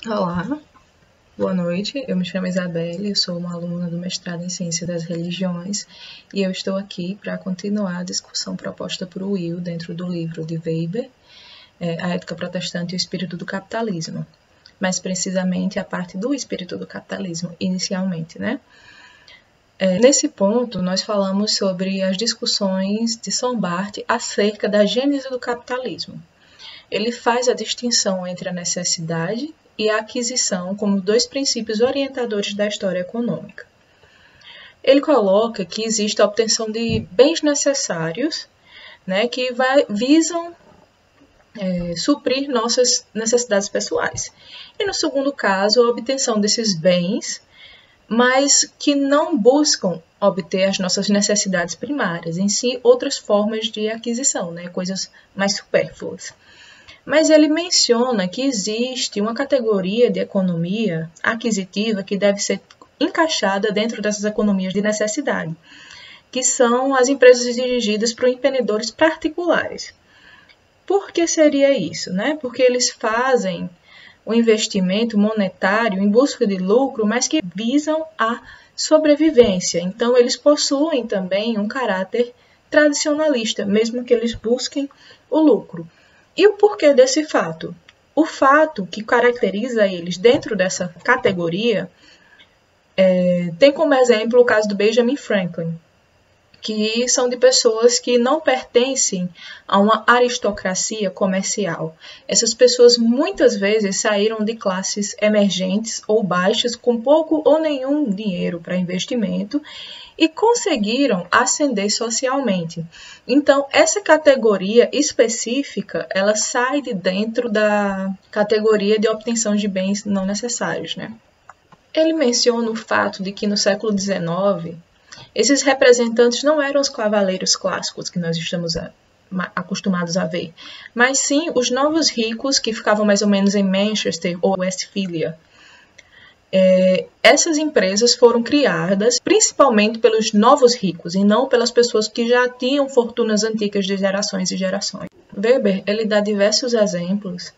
Olá, boa noite. Eu me chamo Isabelle, eu sou uma aluna do mestrado em Ciência das Religiões e eu estou aqui para continuar a discussão proposta por Will dentro do livro de Weber, A Ética Protestante e o Espírito do Capitalismo, mais precisamente a parte do espírito do capitalismo, inicialmente, né? Nesse ponto, nós falamos sobre as discussões de Sombart acerca da gênese do capitalismo. Ele faz a distinção entre a necessidade e a aquisição como dois princípios orientadores da história econômica. Ele coloca que existe a obtenção de bens necessários, né, que visam suprir nossas necessidades pessoais. E no segundo caso, a obtenção desses bens, mas que não buscam obter as nossas necessidades primárias, em si outras formas de aquisição, né, coisas mais supérfluas. Mas ele menciona que existe uma categoria de economia aquisitiva que deve ser encaixada dentro dessas economias de necessidade, que são as empresas dirigidas por empreendedores particulares. Por que seria isso, né? Porque eles fazem o investimento monetário em busca de lucro, mas que visam a sobrevivência. Então, eles possuem também um caráter tradicionalista, mesmo que eles busquem o lucro. E o porquê desse fato? O fato que caracteriza eles dentro dessa categoria tem como exemplo o caso do Benjamin Franklin, que são de pessoas que não pertencem a uma aristocracia comercial. Essas pessoas muitas vezes saíram de classes emergentes ou baixas com pouco ou nenhum dinheiro para investimento e conseguiram ascender socialmente. Então, essa categoria específica, ela sai de dentro da categoria de obtenção de bens não necessários, né? Ele menciona o fato de que no século XIX, esses representantes não eram os cavaleiros clássicos que nós estamos acostumados a ver, mas sim os novos ricos que ficavam mais ou menos em Manchester ou Westphalia. Essas empresas foram criadas principalmente pelos novos ricos e não pelas pessoas que já tinham fortunas antigas de gerações e gerações. Weber ele dá diversos exemplos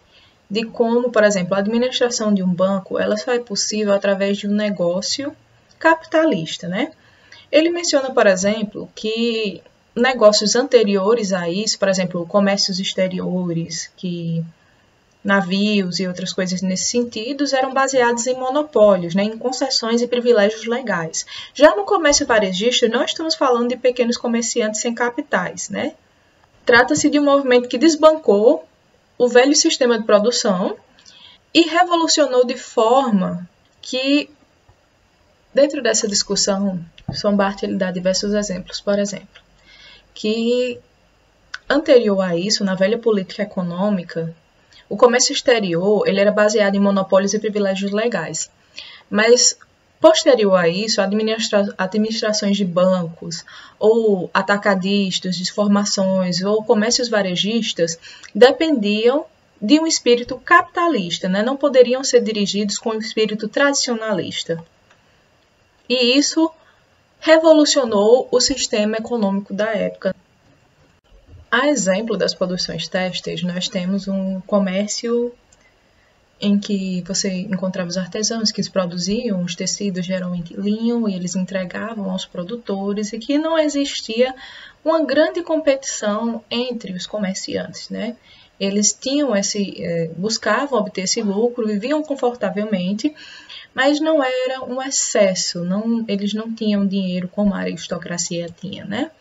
de como, por exemplo, a administração de um banco ela só é possível através de um negócio capitalista, né? Ele menciona, por exemplo, que negócios anteriores a isso, por exemplo, comércios exteriores, que navios e outras coisas nesse sentido, eram baseados em monopólios, né, em concessões e privilégios legais. Já no comércio varejista, não estamos falando de pequenos comerciantes sem capitais, né? Trata-se de um movimento que desbancou o velho sistema de produção e revolucionou de forma que, dentro dessa discussão, Sombart ele dá diversos exemplos, por exemplo, que anterior a isso, na velha política econômica, o comércio exterior ele era baseado em monopólios e privilégios legais, mas posterior a isso, administrações de bancos ou atacadistas, de formações ou comércios varejistas dependiam de um espírito capitalista, né? Não poderiam ser dirigidos com um espírito tradicionalista. E isso revolucionou o sistema econômico da época. A exemplo das produções têxteis, nós temos um comércio em que você encontrava os artesãos que produziam os tecidos, geralmente linho, e eles entregavam aos produtores, e que não existia uma grande competição entre os comerciantes, né? Eles tinham buscavam obter esse lucro, viviam confortavelmente, mas não era um excesso, eles não tinham dinheiro como a aristocracia tinha, né?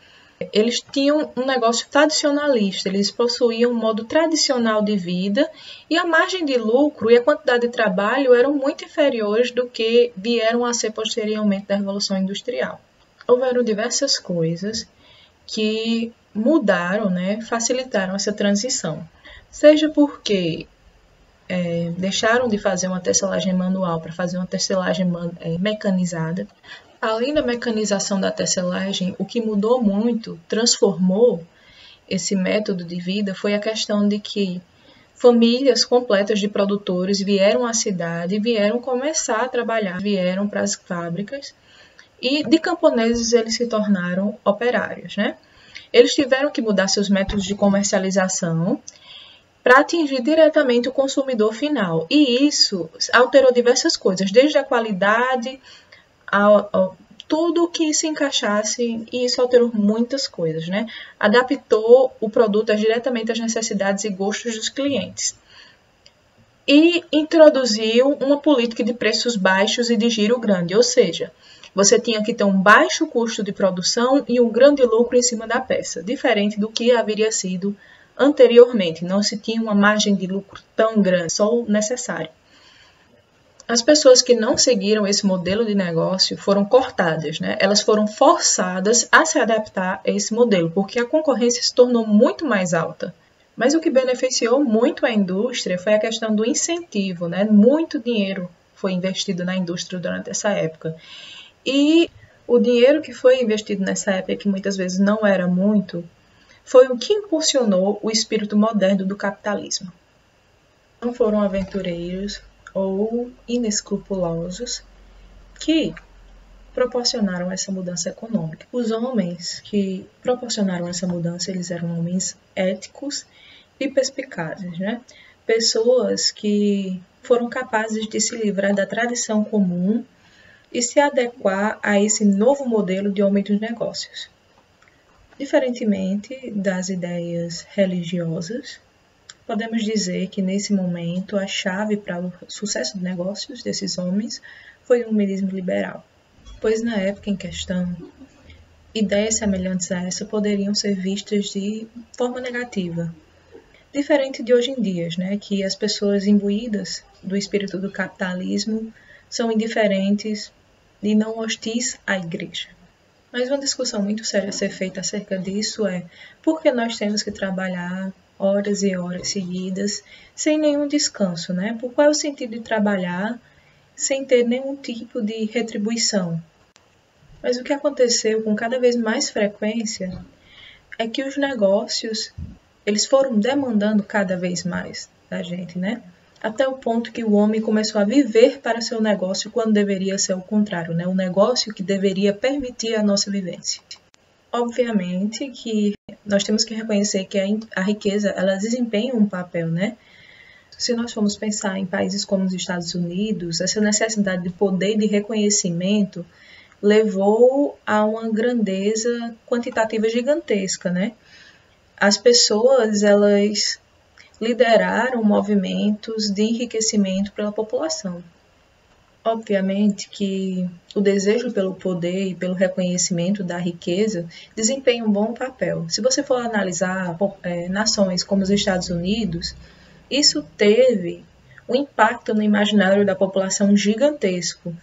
Eles tinham um negócio tradicionalista, eles possuíam um modo tradicional de vida e a margem de lucro e a quantidade de trabalho eram muito inferiores do que vieram a ser posteriormente da Revolução Industrial. Houveram diversas coisas que mudaram, né, facilitaram essa transição. Seja porque deixaram de fazer uma tecelagem manual para fazer uma tecelagem mecanizada. Além da mecanização da tecelagem, o que mudou muito, transformou esse método de vida foi a questão de que famílias completas de produtores vieram à cidade, vieram começar a trabalhar, vieram para as fábricas e de camponeses eles se tornaram operários, né? Eles tiveram que mudar seus métodos de comercialização para atingir diretamente o consumidor final. E isso alterou diversas coisas, desde a qualidade a tudo que se encaixasse, e isso alterou muitas coisas, né? Adaptou o produto diretamente às necessidades e gostos dos clientes. E introduziu uma política de preços baixos e de giro grande, ou seja, você tinha que ter um baixo custo de produção e um grande lucro em cima da peça, diferente do que haveria sido anteriormente. Não se tinha uma margem de lucro tão grande, só o necessário. As pessoas que não seguiram esse modelo de negócio foram cortadas, né? Elas foram forçadas a se adaptar a esse modelo, porque a concorrência se tornou muito mais alta. Mas o que beneficiou muito a indústria foi a questão do incentivo, né? Muito dinheiro foi investido na indústria durante essa época. E o dinheiro que foi investido nessa época, que muitas vezes não era muito, foi o que impulsionou o espírito moderno do capitalismo. Não foram aventureiros ou inescrupulosos que proporcionaram essa mudança econômica. Os homens que proporcionaram essa mudança, eles eram homens éticos e perspicazes, né? Pessoas que foram capazes de se livrar da tradição comum e se adequar a esse novo modelo de homem dos negócios. Diferentemente das ideias religiosas, podemos dizer que nesse momento a chave para o sucesso de negócios desses homens foi o humanismo liberal, pois na época em questão, ideias semelhantes a essa poderiam ser vistas de forma negativa, diferente de hoje em dia, né, que as pessoas imbuídas do espírito do capitalismo são indiferentes e não hostis à igreja. Mas uma discussão muito séria a ser feita acerca disso é por que nós temos que trabalhar horas e horas seguidas sem nenhum descanso, né? Por qual é o sentido de trabalhar sem ter nenhum tipo de retribuição? Mas o que aconteceu com cada vez mais frequência é que os negócios, eles foram demandando cada vez mais da gente, né? Até o ponto que o homem começou a viver para seu negócio quando deveria ser o contrário, né? O negócio que deveria permitir a nossa vivência. Obviamente que nós temos que reconhecer que a riqueza, ela desempenha um papel, né? Se nós formos pensar em países como os Estados Unidos, essa necessidade de poder e de reconhecimento levou a uma grandeza quantitativa gigantesca, né? As pessoas, elas lideraram movimentos de enriquecimento pela população. Obviamente que o desejo pelo poder e pelo reconhecimento da riqueza desempenha um bom papel. Se você for analisar nações como os Estados Unidos, isso teve um impacto no imaginário da população gigantesco.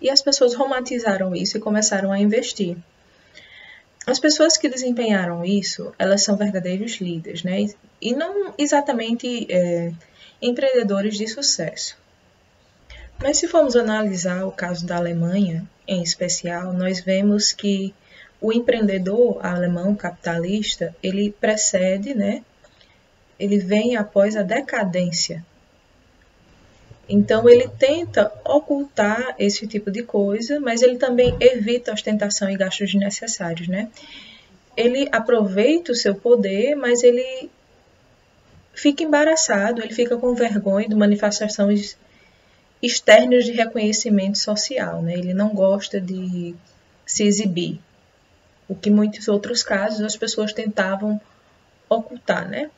E as pessoas romantizaram isso e começaram a investir. As pessoas que desempenharam isso, elas são verdadeiros líderes, né? E não exatamente empreendedores de sucesso. Mas se formos analisar o caso da Alemanha, em especial, nós vemos que o empreendedor alemão capitalista, ele precede, né? Ele vem após a decadência. Então, ele tenta ocultar esse tipo de coisa, mas ele também evita ostentação e gastos desnecessários, né? Ele aproveita o seu poder, mas ele fica embaraçado, ele fica com vergonha de manifestações externas de reconhecimento social, né? Ele não gosta de se exibir, o que em muitos outros casos as pessoas tentavam ocultar, né?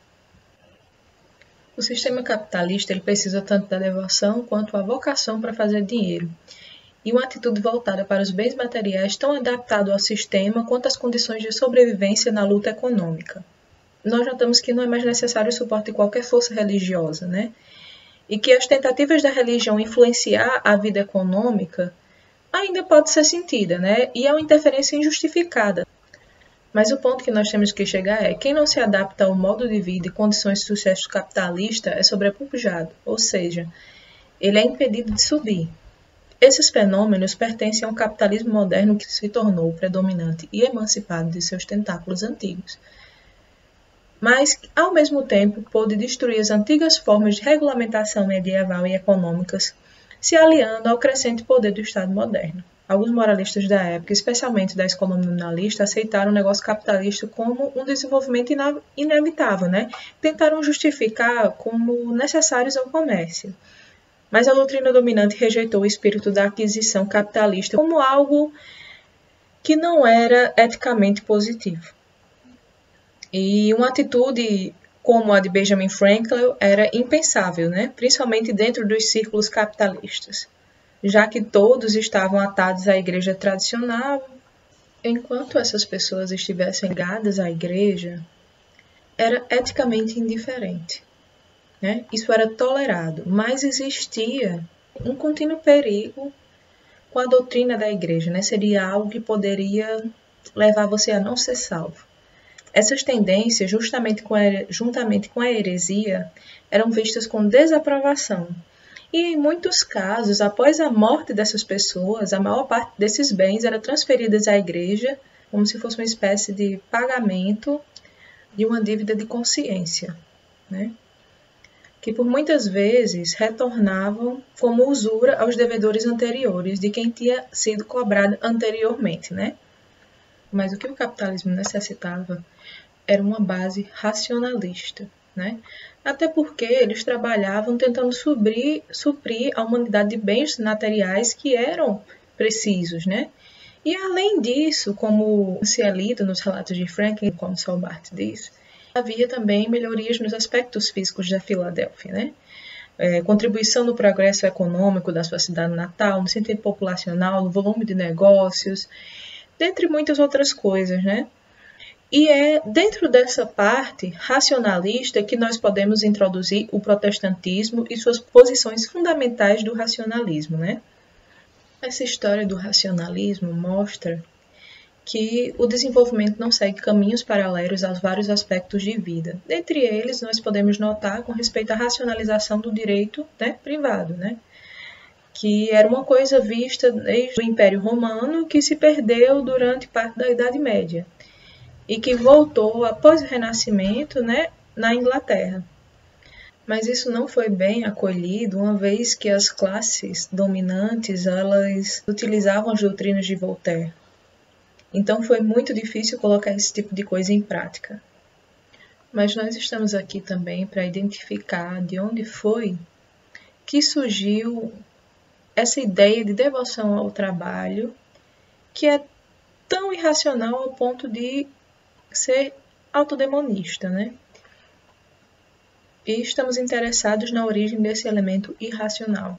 O sistema capitalista ele precisa tanto da devoção quanto a vocação para fazer dinheiro, e uma atitude voltada para os bens materiais tão adaptada ao sistema quanto às condições de sobrevivência na luta econômica. Nós notamos que não é mais necessário o suporte de qualquer força religiosa, né? E que as tentativas da religião influenciar a vida econômica ainda pode ser sentida, né? E é uma interferência injustificada. Mas o ponto que nós temos que chegar é quem não se adapta ao modo de vida e condições de sucesso capitalista é sobrepujado, ou seja, ele é impedido de subir. Esses fenômenos pertencem ao capitalismo moderno que se tornou predominante e emancipado de seus tentáculos antigos, mas, ao mesmo tempo, pôde destruir as antigas formas de regulamentação medieval e econômicas, se aliando ao crescente poder do Estado moderno. Alguns moralistas da época, especialmente da escola nominalista, aceitaram o negócio capitalista como um desenvolvimento inevitável, né? Tentaram justificar como necessários ao comércio. Mas a doutrina dominante rejeitou o espírito da aquisição capitalista como algo que não era eticamente positivo. E uma atitude como a de Benjamin Franklin era impensável, né? Principalmente dentro dos círculos capitalistas, já que todos estavam atados à igreja tradicional. Enquanto essas pessoas estivessem ligadas à igreja, era eticamente indiferente, né? Isso era tolerado, mas existia um contínuo perigo com a doutrina da igreja, né? Seria algo que poderia levar você a não ser salvo. Essas tendências, juntamente com a heresia, eram vistas com desaprovação. E, em muitos casos, após a morte dessas pessoas, a maior parte desses bens era transferida à igreja, como se fosse uma espécie de pagamento de uma dívida de consciência, né? Que por muitas vezes retornavam como usura aos devedores anteriores de quem tinha sido cobrado anteriormente, né? Mas o que o capitalismo necessitava era uma base racionalista, né? Até porque eles trabalhavam tentando suprir a humanidade de bens materiais que eram precisos, né? E além disso, como se é lido nos relatos de Franklin, como Solbart diz, havia também melhorias nos aspectos físicos da Filadélfia, né? Contribuição no progresso econômico da sua cidade natal, no sentido populacional, no volume de negócios, dentre muitas outras coisas, né? E é dentro dessa parte racionalista que nós podemos introduzir o protestantismo e suas posições fundamentais do racionalismo, né? Essa história do racionalismo mostra que o desenvolvimento não segue caminhos paralelos aos vários aspectos de vida. Dentre eles, nós podemos notar com respeito à racionalização do direito, né, privado, né? Que era uma coisa vista desde o Império Romano que se perdeu durante parte da Idade Média e que voltou após o Renascimento, né, na Inglaterra. Mas isso não foi bem acolhido, uma vez que as classes dominantes elas utilizavam as doutrinas de Voltaire. Então foi muito difícil colocar esse tipo de coisa em prática. Mas nós estamos aqui também para identificar de onde foi que surgiu essa ideia de devoção ao trabalho, que é tão irracional ao ponto de ser autodemonista, né? E estamos interessados na origem desse elemento irracional.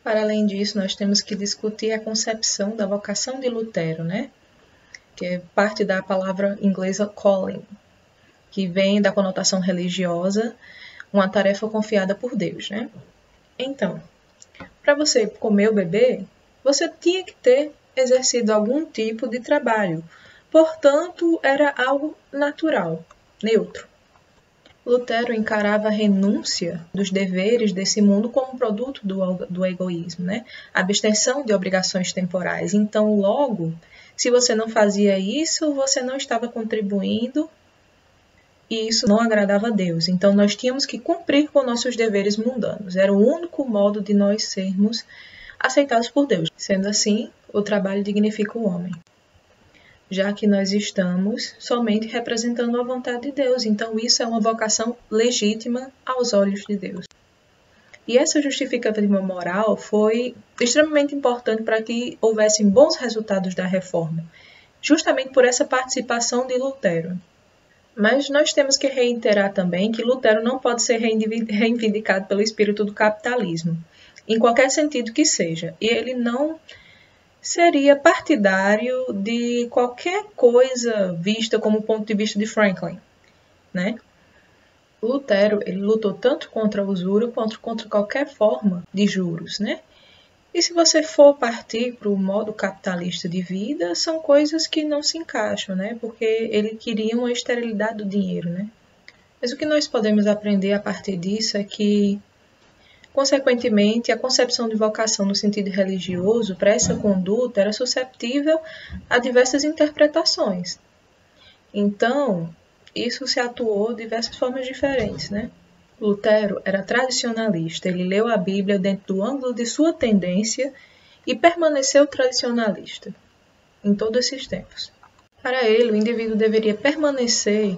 Para além disso, nós temos que discutir a concepção da vocação de Lutero, né? Que é parte da palavra inglesa calling, que vem da conotação religiosa, uma tarefa confiada por Deus, né? Então, para você comer ou beber, você tinha que ter exercido algum tipo de trabalho. Portanto, era algo natural, neutro. Lutero encarava a renúncia dos deveres desse mundo como produto do egoísmo, né? A abstenção de obrigações temporais. Então, logo, se você não fazia isso, você não estava contribuindo e isso não agradava a Deus. Então, nós tínhamos que cumprir com nossos deveres mundanos. Era o único modo de nós sermos aceitados por Deus. Sendo assim, o trabalho dignifica o homem, já que nós estamos somente representando a vontade de Deus. Então, isso é uma vocação legítima aos olhos de Deus. E essa justificativa moral foi extremamente importante para que houvessem bons resultados da reforma, justamente por essa participação de Lutero. Mas nós temos que reiterar também que Lutero não pode ser reivindicado pelo espírito do capitalismo, em qualquer sentido que seja. E ele não seria partidário de qualquer coisa vista como ponto de vista de Franklin, né? Lutero, ele lutou tanto contra a usura quanto contra qualquer forma de juros, né? E se você for partir para o modo capitalista de vida, são coisas que não se encaixam, né? Porque ele queria uma esterilidade do dinheiro, né? Mas o que nós podemos aprender a partir disso é que, consequentemente, a concepção de vocação no sentido religioso para essa conduta era susceptível a diversas interpretações. Então, isso se atuou de diversas formas diferentes, né? Lutero era tradicionalista, ele leu a Bíblia dentro do ângulo de sua tendência e permaneceu tradicionalista em todos esses tempos. Para ele, o indivíduo deveria permanecer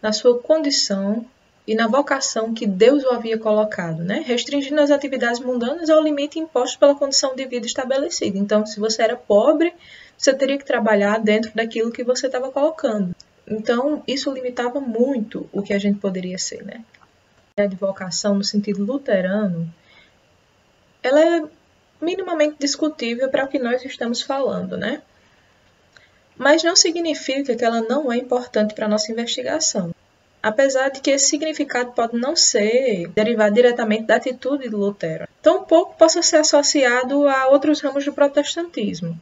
na sua condição e na vocação que Deus o havia colocado, né? Restringindo as atividades mundanas ao limite imposto pela condição de vida estabelecida. Então, se você era pobre, você teria que trabalhar dentro daquilo que você estava colocando. Então, isso limitava muito o que a gente poderia ser, né? A vocação, no sentido luterano, ela é minimamente discutível para o que nós estamos falando, né? Mas não significa que ela não é importante para a nossa investigação. Apesar de que esse significado pode não ser derivado diretamente da atitude de Lutero. Tampouco possa ser associado a outros ramos do protestantismo.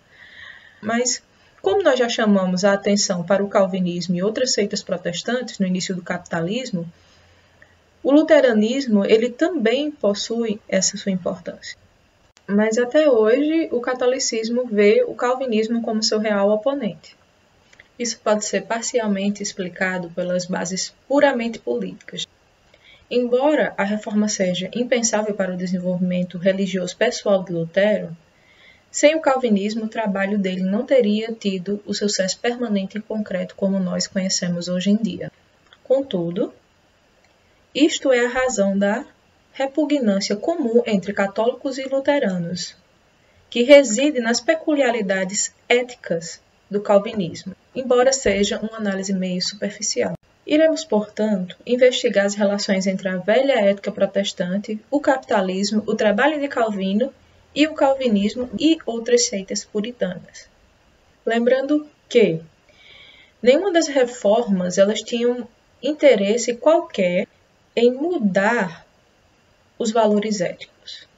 Mas, como nós já chamamos a atenção para o calvinismo e outras seitas protestantes no início do capitalismo, o luteranismo ele também possui essa sua importância. Mas até hoje o catolicismo vê o calvinismo como seu real oponente. Isso pode ser parcialmente explicado pelas bases puramente políticas. Embora a reforma seja impensável para o desenvolvimento religioso pessoal de Lutero, sem o calvinismo o trabalho dele não teria tido o sucesso permanente e concreto como nós conhecemos hoje em dia. Contudo, isto é a razão da repugnância comum entre católicos e luteranos, que reside nas peculiaridades éticas do calvinismo, embora seja uma análise meio superficial. Iremos, portanto, investigar as relações entre a velha ética protestante, o capitalismo, o trabalho de Calvino e o calvinismo e outras seitas puritanas. Lembrando que nenhuma das reformas elas tinham interesse qualquer em mudar os valores éticos.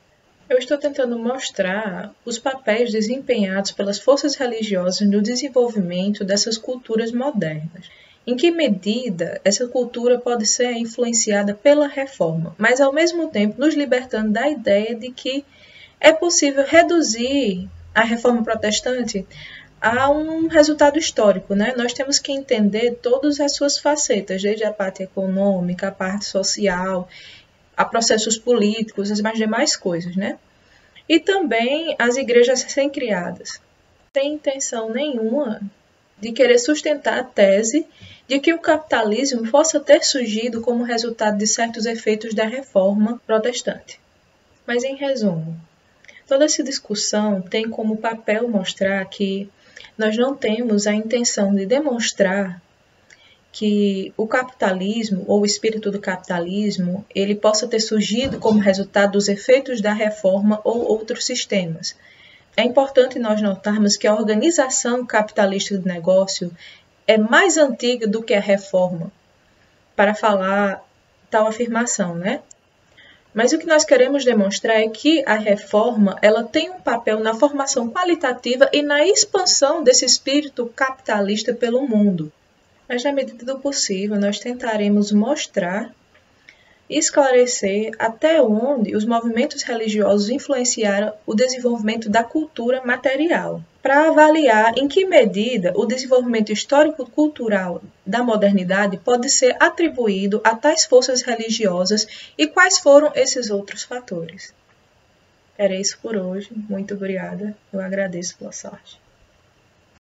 Eu estou tentando mostrar os papéis desempenhados pelas forças religiosas no desenvolvimento dessas culturas modernas. Em que medida essa cultura pode ser influenciada pela reforma, mas ao mesmo tempo nos libertando da ideia de que é possível reduzir a reforma protestante a um resultado histórico, né? Nós temos que entender todas as suas facetas, desde a parte econômica, a parte social, a processos políticos, as mais demais coisas, né? E também as igrejas recém-criadas. Sem intenção nenhuma de querer sustentar a tese de que o capitalismo possa ter surgido como resultado de certos efeitos da reforma protestante. Mas, em resumo, toda essa discussão tem como papel mostrar que nós não temos a intenção de demonstrar que o capitalismo, ou o espírito do capitalismo, ele possa ter surgido como resultado dos efeitos da reforma ou outros sistemas. É importante nós notarmos que a organização capitalista do negócio é mais antiga do que a reforma, para falar tal afirmação, né? Mas o que nós queremos demonstrar é que a reforma ela tem um papel na formação qualitativa e na expansão desse espírito capitalista pelo mundo. Mas, na medida do possível, nós tentaremos mostrar e esclarecer até onde os movimentos religiosos influenciaram o desenvolvimento da cultura material, para avaliar em que medida o desenvolvimento histórico-cultural da modernidade pode ser atribuído a tais forças religiosas e quais foram esses outros fatores. Era isso por hoje. Muito obrigada. Eu agradeço pela sorte.